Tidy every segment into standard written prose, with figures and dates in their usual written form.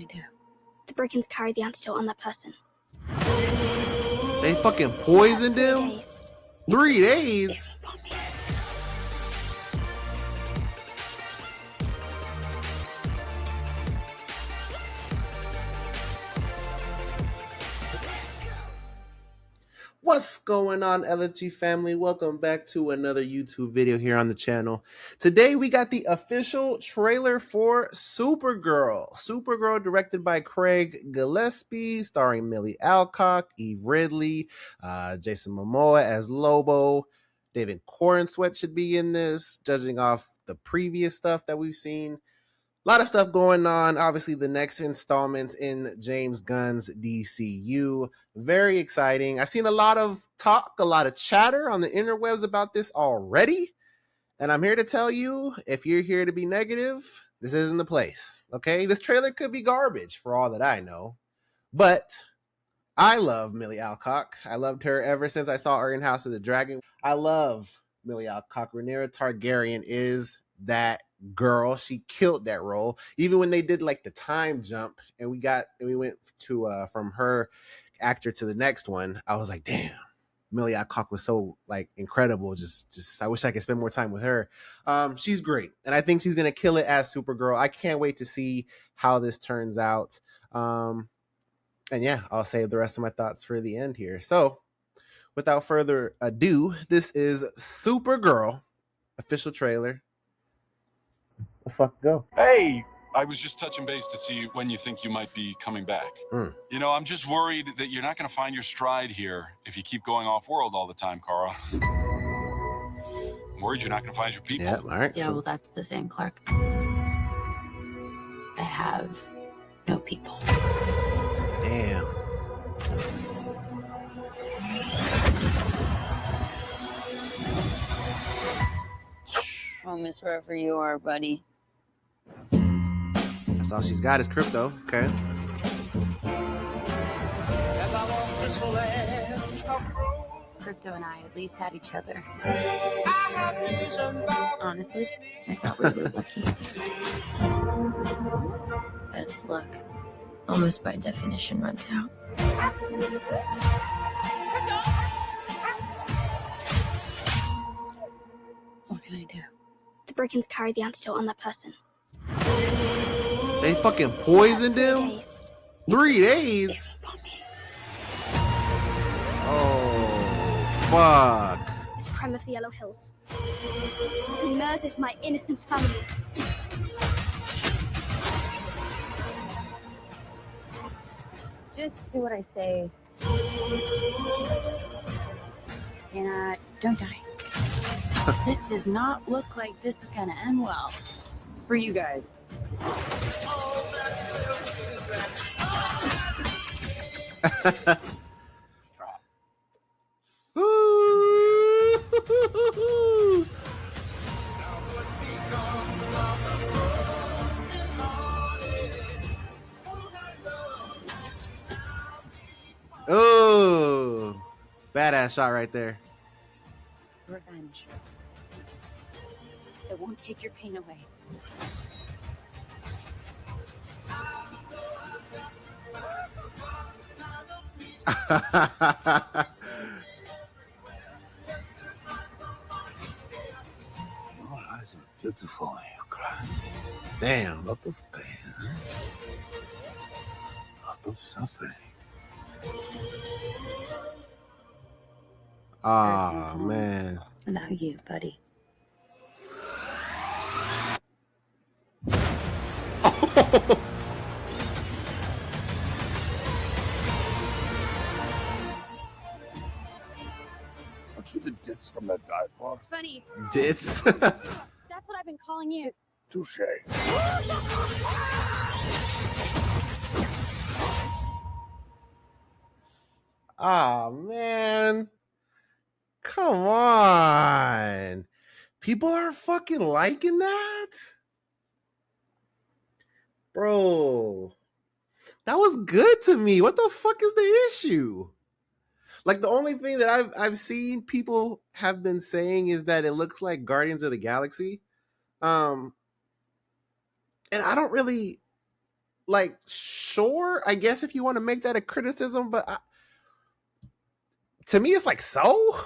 do? The Brickens carried the antidote on that person. They fucking poisoned him? 3 days? What's going on, LFG family? Welcome back to another YouTube video here on the channel. Today we got the official trailer for Supergirl. Supergirl, directed by Craig Gillespie, starring Millie Alcock, Eve Ridley, Jason Momoa as Lobo. David Corenswet should be in this, judging off the previous stuff that we've seen. A lot of stuff going on. Obviously, the next installment in James Gunn's DCU. Very exciting. I've seen a lot of talk, a lot of chatter on the interwebs about this already. And I'm here to tell you, if you're here to be negative, this isn't the place. Okay? This trailer could be garbage for all that I know. But I love Millie Alcock. I loved her ever since I saw her in House of the Dragon. I love Millie Alcock. Rhaenyra Targaryen is that girl. She killed that role. Even when they did like the time jump and we went to from her actor to the next one, I was like, damn, Millie Alcock was so like incredible. Just I wish I could spend more time with her. She's great, and I think she's gonna kill it as Supergirl. I can't wait to see how this turns out. And yeah, I'll save the rest of my thoughts for the end here. So without further ado, this is Supergirl official trailer. Let's fucking go. Hey, I was just touching base to see when you think you might be coming back. You know, I'm just worried that you're not going to find your stride here if you keep going off-world all the time, Kara. I'm worried you're not going to find your people. Yeah, all right. Yeah, well, that's the thing, Clark. I have no people. Damn. Home is wherever you are, buddy. That's all she's got is crypto. Okay. Crypto and I at least had each other. Honestly, I thought we were lucky. But luck, almost by definition, runs out. What can I do? The Brickens carried the antidote on that person. They fucking poisoned him? 3 days? Oh, fuck. It's a crime of the Yellow Hills. He murdered my innocent family. Just do what I say. And don't die. This does not look like this is gonna end well for you guys. Oh, badass shot right there. Revenge. It won't take your pain away. Your eyes are beautiful when you cry. Damn. A lot of pain, huh? A lot of suffering. Oh, man. Without you, buddy. Aren't you the ditz from that dive bar? Funny. Dits? That's what I've been calling you. Touche. Oh, man. Come on. People are fucking liking that? Bro. That was good to me. What the fuck is the issue? Like, the only thing that I've seen people have been saying is that it looks like Guardians of the Galaxy. And I don't really like, sure, I guess if you want to make that a criticism, but to me, it's like, so?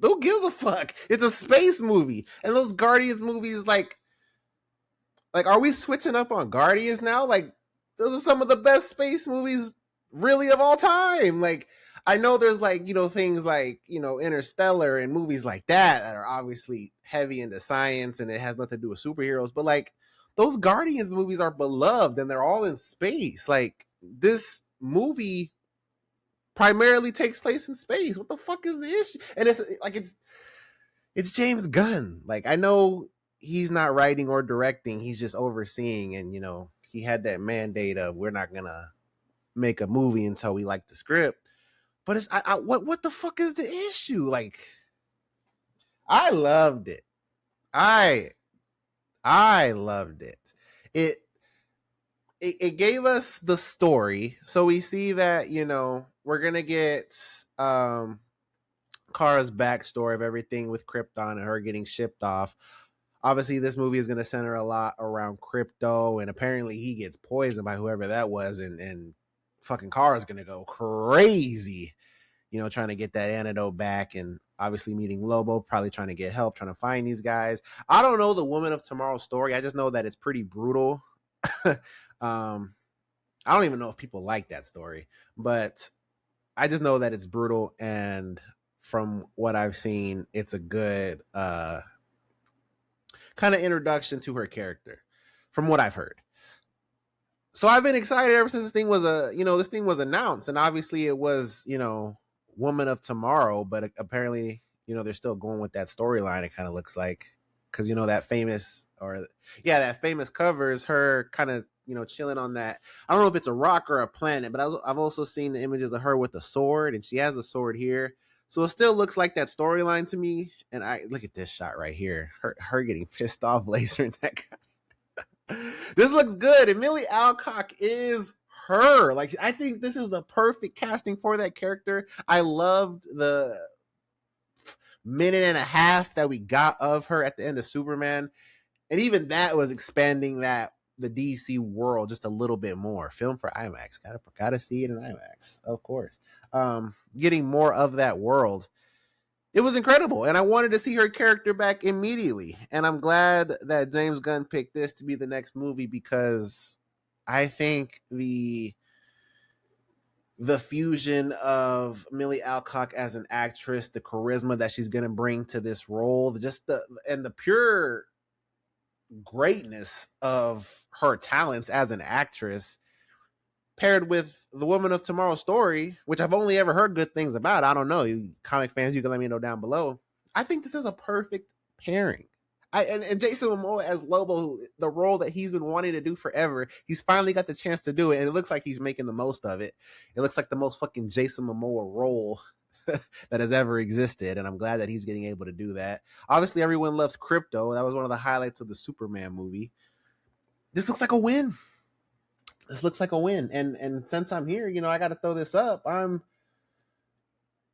Who gives a fuck? It's a space movie. And those Guardians movies, like, are we switching up on Guardians now? Like, those are some of the best space movies really of all time. Like, I know there's like, things like, Interstellar and movies like that are obviously heavy into science and it has nothing to do with superheroes, but like those Guardians movies are beloved and they're all in space. Like, this movie primarily takes place in space. What the fuck is the issue? And it's like, it's James Gunn. Like, I know he's not writing or directing, he's just overseeing, and he had that mandate of, we're not gonna make a movie until we like the script. But it's what the fuck is the issue? Like, I loved it. I loved it. It gave us the story. So we see that, we're gonna get Kara's backstory of everything with Krypton and her getting shipped off. Obviously, this movie is going to center a lot around Crypto, and apparently he gets poisoned by whoever that was, and fucking Kara's going to go crazy, trying to get that antidote back, and obviously meeting Lobo, probably trying to get help, trying to find these guys. I don't know the Woman of Tomorrow story. I just know that it's pretty brutal. I don't even know if people like that story, but I just know that it's brutal, and from what I've seen, it's a good kind of introduction to her character, from what I've heard. So I've been excited ever since this thing was announced, and obviously it was, Woman of Tomorrow, but apparently, they're still going with that storyline. It kind of looks like, because that famous cover is her kind of chilling on that. I don't know if it's a rock or a planet, but I've also seen the images of her with the sword, and she has a sword here. So it still looks like that storyline to me. And I look at this shot right here. Her getting pissed off, lasering that guy. This looks good. And Millie Alcock is her. Like, I think this is the perfect casting for that character. I loved the minute and a half that we got of her at the end of Superman. And even that was expanding the DC world just a little bit more. Film for IMAX. Gotta see it in IMAX, of course. Getting more of that world. It was incredible, and I wanted to see her character back immediately. And I'm glad that James Gunn picked this to be the next movie, because I think the fusion of Millie Alcock as an actress, the charisma that she's going to bring to this role, and the pure greatness of her talents as an actress, paired with the Woman of Tomorrow story, which I've only ever heard good things about. I don't know. You comic fans, you can let me know down below. I think this is a perfect pairing. And Jason Momoa as Lobo, the role that he's been wanting to do forever, he's finally got the chance to do it, and it looks like he's making the most of it. It looks like the most fucking Jason Momoa role that has ever existed, and I'm glad that he's getting able to do that. Obviously, everyone loves Crypto. That was one of the highlights of the Superman movie. This looks like a win. And since I'm here, I got to throw this up. I'm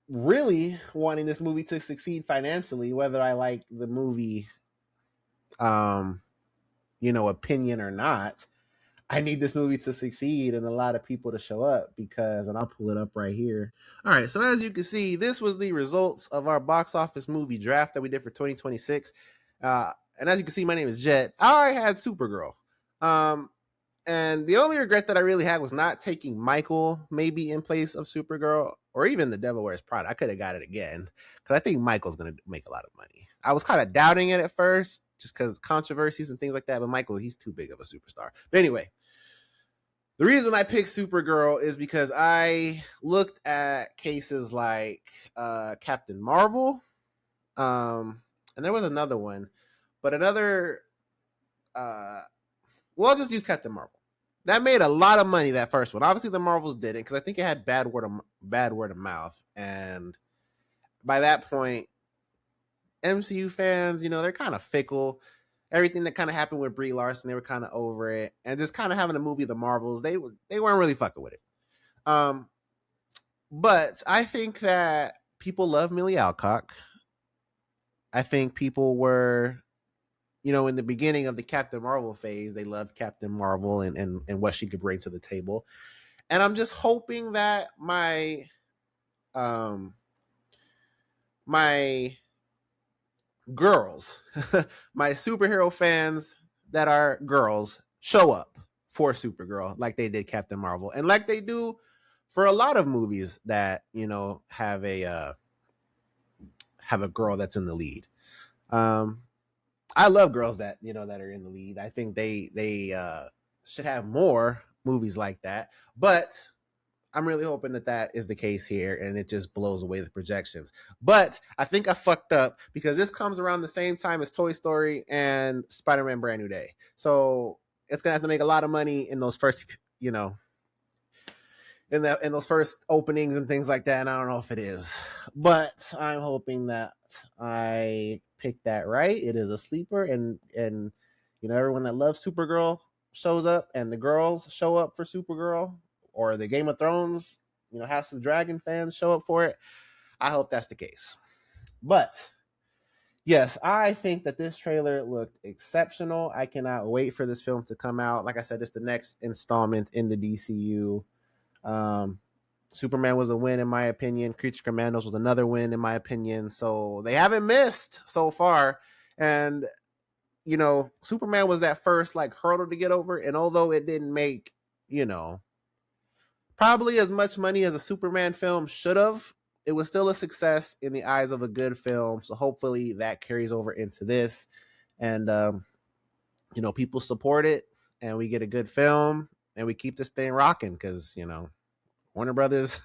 really wanting this movie to succeed financially, whether I like the movie, opinion or not. I need this movie to succeed and a lot of people to show up, because, and I'll pull it up right here. All right. So as you can see, this was the results of our box office movie draft that we did for 2026. And as you can see, my name is Jet. I had Supergirl. And the only regret that I really had was not taking Michael maybe in place of Supergirl, or even The Devil Wears Prada. I could have got it again, because I think Michael's going to make a lot of money. I was kind of doubting it at first just because controversies and things like that. But Michael, he's too big of a superstar. But anyway, the reason I picked Supergirl is because I looked at cases like Captain Marvel. And there was another one. But another... well, I'll just use Captain Marvel. That made a lot of money, that first one. Obviously, the Marvels didn't, because I think it had bad word of mouth. And by that point, MCU fans, they're kind of fickle. Everything that kind of happened with Brie Larson, they were kind of over it. And just kind of having a movie, The Marvels, they weren't really fucking with it. But I think that people love Millie Alcock. I think people were in the beginning of the Captain Marvel phase, they loved Captain Marvel and what she could bring to the table. And I'm just hoping that my girls, my superhero fans that are girls, show up for Supergirl like they did Captain Marvel, and like they do for a lot of movies that have a girl that's in the lead. I love girls that that are in the lead. I think they should have more movies like that, but I'm really hoping that is the case here and it just blows away the projections. But I think I fucked up because this comes around the same time as Toy Story and Spider-Man Brand New Day. So it's going to have to make a lot of money in those first, in those first openings and things like that. And I don't know if it is, but I'm hoping that I picked that right. It is a sleeper, and everyone that loves Supergirl shows up, and the girls show up for Supergirl, or the Game of Thrones, House of the Dragon fans show up for it. I hope that's the case. But yes, I think that this trailer looked exceptional. I cannot wait for this film to come out. Like I said, it's the next installment in the DCU. Superman was a win in my opinion. Creature Commandos was another win in my opinion. So they haven't missed so far. And Superman was that first hurdle to get over. And although it didn't make, probably as much money as a Superman film should have, it was still a success in the eyes of a good film. So hopefully that carries over into this, and people support it, and we get a good film, and we keep this thing rocking, because Warner Brothers,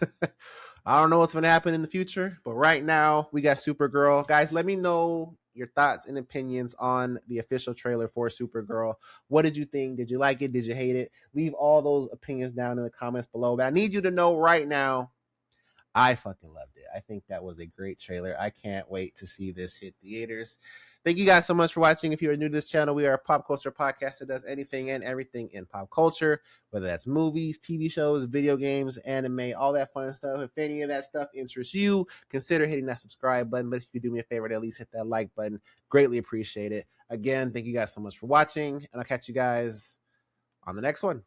I don't know what's going to happen in the future, but right now we got Supergirl. Guys, let me know your thoughts and opinions on the official trailer for Supergirl. What did you think? Did you like it? Did you hate it? Leave all those opinions down in the comments below. But I need you to know right now, I fucking loved it. I think that was a great trailer. I can't wait to see this hit theaters. Thank you guys so much for watching. If you are new to this channel, we are a pop culture podcast that does anything and everything in pop culture, whether that's movies, TV shows, video games, anime, all that fun stuff. If any of that stuff interests you, consider hitting that subscribe button. But if you could do me a favor, at least hit that like button. Greatly appreciate it. Again, thank you guys so much for watching, and I'll catch you guys on the next one.